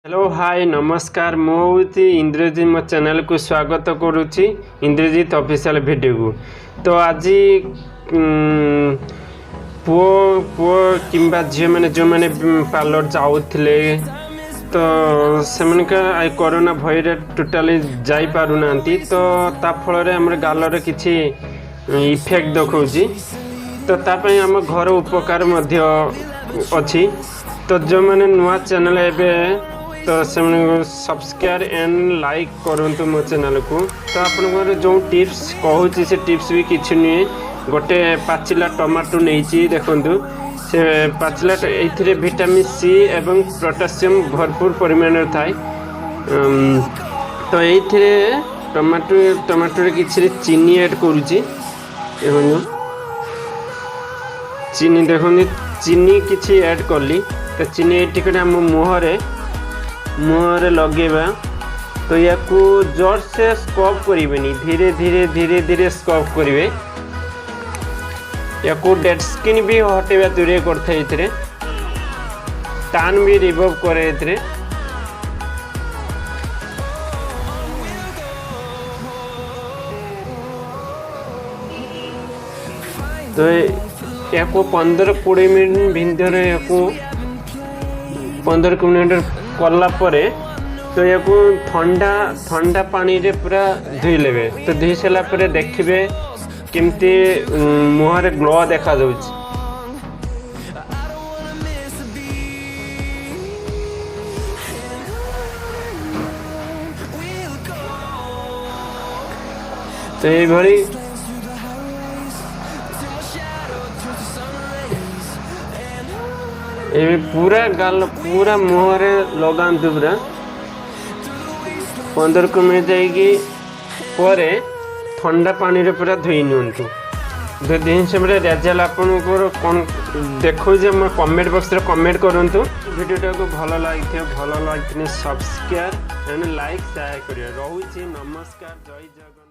Hello hi नमस्कार मुझे इंद्रजीत मो चैनल को स्वागत करुच्ची इंद्रजीत ऑफिशियल वीडियो को। तो आज पुओ पुओ किंबा झील मैंने जो मैंने पार्लर जाऊले तो से कोरोना भय टोटाली जाई पारु नांती तो ता फल आम गालर किसी इफेक्ट देखौची तो तापई आम घर उपकार मध्य अच्छी। तो जो मैंने नुआ चैनल एवं तो से सब्सक्राइब एंड लाइक करूँ मो चैनल को। तो आप जो टिप्स कहूँ से टिप्स भी किसी नुहे गोटे पाचिला टमाटो नहीं देखु से पाचिला ये विटामिन सी एवं पोटासियम भरपूर परिमाण थाए। तो ये टमाटो किसी चीनी ऐड करुच्ची चीनी देखो चीनी किसी ऐड कली तो चीनी टिकट आम मुहरे लगेबा तो या जोर से स्क्रब करें धीरे धीरे धीरे धीरे स्क्रब करेंगे या डेड स्किन भी हटेबा दूरे करते टान भी रिमूव करे। तो या 15-20 मिनट भितर या 15 मिनट कला परे तो या ठंडा ठंडा पानी रे पूरा धुई लेबे। तो धुई सारा पर देखिए केमती मुहर ग्लो देखा जाउछ। तो ये भरी ये पूरा गाल पूरा मुहरे लगातु पूरा 15 मिनट जाइए ठंडा पानी रे पूरा धोई नियंतु। धोई समय रेजल्ट आपको कौन देखो कमेंट बॉक्स रे कमेंट करूँ। वीडियो को भल लगे सब्सक्राइब एंड लाइक शेयर करिए। रोचे नमस्कार जय जगन्नाथ।